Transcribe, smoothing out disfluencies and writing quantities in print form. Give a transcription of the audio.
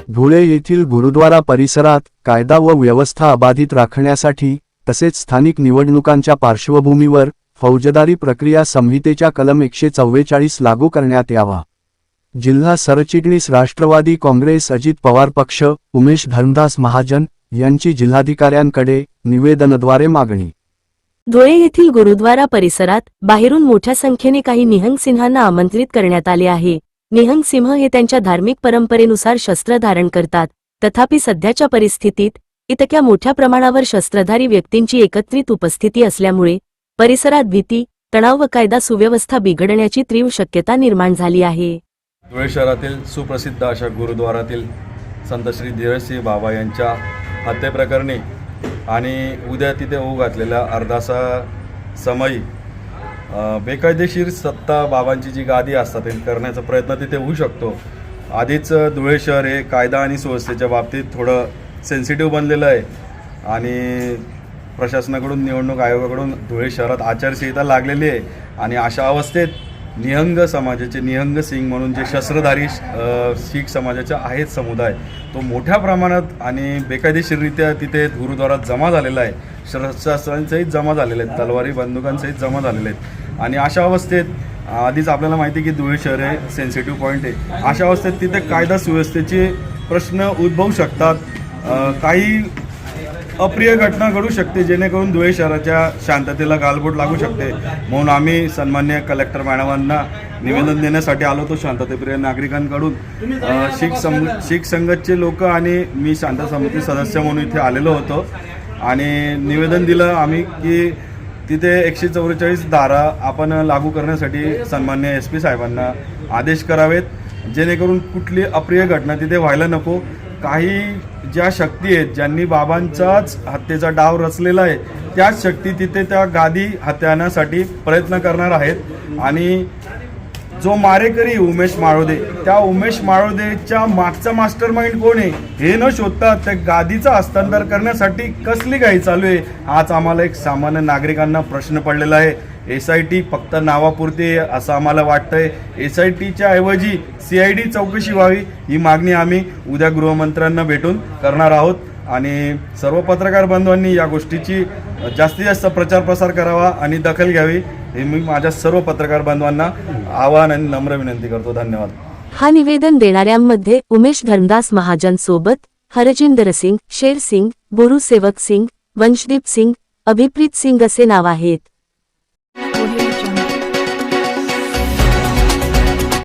धुळे येथील गुरुद्वारा परिसरात कायदा व व्यवस्था अबाधित राखण्यासाठी तसेच स्थानिक निवडणुकांच्या पार्श्वभूमीवर फौजदारी प्रक्रिया संहितेच्या कलम 144 लागू करण्यात यावा। जिल्हा सरचिटणीस राष्ट्रवादी काँग्रेस अजित पवार पक्ष उमेश धर्मदास महाजन यांची जिल्हाधिकाऱ्यांकडे निवेदनाद्वारे मागणी। धुळे येथील गुरुद्वारा परिसरात बाहेरून मोठ्या संख्येने काही निहंग सिंहांना आमंत्रित करण्यात आले आहे। निहंग सिंह हे त्यांच्या धार्मिक परंपरेनुसार शस्त्र धारण करतात, तथापि सध्याच्या परिस्थितीत इतक्या मोठ्या प्रमाणावर शस्त्रधारी व्यक्तींची एकत्रित उपस्थिती असल्यामुळे परिसरात भीती, तणाव व कायदा सुव्यवस्था बिघडण्याची तीव्र शक्यता निर्माण झाली आहे। धुळे शहरातील सुप्रसिद्ध अशा गुरुद्वारातील संत श्री धीरजसिंह बाबा यांच्या हत्येप्रकरणी आणि उद्या तिथे होऊ घातलेल्या अर्धासा समयी बेकायदेशीर सत्ता बाबांची जी गादी असतात ते करण्याचा प्रयत्न तिथे होऊ शकतो। आधीच धुळे शहर हे कायदा आणि सुव्यवस्थेच्या बाबतीत थोडं सेन्सिटिव्ह बनलेलं आहे आणि प्रशासनाकडून निवडणूक आयोगाकडून धुळे शहरात आचारसंहिता लागलेली आहे आणि अशा अवस्थेत निहंग समाजाचे निहंग सिंग म्हणून जे शस्त्रधारी शीख समाजाचे आहेत समुदाय तो मोठ्या प्रमाणात आणि बेकायदेशीररित्या तिथे गुरुद्वारात जमा झालेला आहे। शस्त्रांसहित जमा झालेले आहेत, तलवारी बंदुकांसहित जमा झालेले आहेत आणि अशा अवस्थेत आधीच आपल्याला माहिती आहे की धुळे शहर हे सेन्सिटिव्ह पॉईंट आहे। अशा अवस्थेत तिथे कायदा सुव्यवस्थेचे प्रश्न उद्भवू शकतात, काही अप्रिय घटना घडू शकते जेणेकरून धुळे शहराच्या शांततेला गालबोट लागू शकते। म्हणून आम्ही सन्मान्य कलेक्टर मॅडमांना निवेदन देण्यासाठी आलो होतो शांततेप्रिय नागरिकांकडून। शीख संघटचे लोक आणि मी शांत समिती सदस्य म्हणून इथे आलेलो होतो आणि निवेदन दिलं आम्ही की तिथे 144 धारा आपण लागू करण्यासाठी सन्मान्य SP साहेबांना आदेश करावेत, जेणेकरून कुठली अप्रिय घटना तिथे व्हायला नको। काही ज्या शक्ती आहेत ज्यांनी बाबांचाच हत्येचा डाव रचलेला आहे त्याच शक्ती तिथे त्या गादी हत्याण्यासाठी प्रयत्न करणार आहेत आणि जो मारेकरी उमेश माळोदे, त्या उमेश माळोदेच्या मागचा मास्टरमाइंड कोण आहे हे न शोधता त्या गादीचं हस्तांतर करण्यासाठी कसली घाई चालू आहे हाच आम्हाला एक सामान्य नागरिकांना प्रश्न पडलेला आहे। SIT फक्त नावापुरती असं आम्हाला वाटतंय। SITच्या ऐवजी CID चौकशी व्हावी ही मागणी आम्ही उद्या गृहमंत्र्यांना भेटून करणार आहोत आणि सर्व पत्रकार बांधवांनी या गोष्टीची जास्तीत जास्त प्रचार प्रसार करावा आणि दखल घ्यावी हे मी माझ्या सर्व पत्रकार बांधवांना आवाहन आणि नम्र विनंती करतो। धन्यवाद। हा निवेदन देणाऱ्यांमध्ये उमेश धर्मदास महाजन सोबत हरजिंदर सिंग, शेर सिंग, बोरू सेवक सिंग, वंशदीप सिंग, अभिप्रीत सिंग असे नाव आहेत।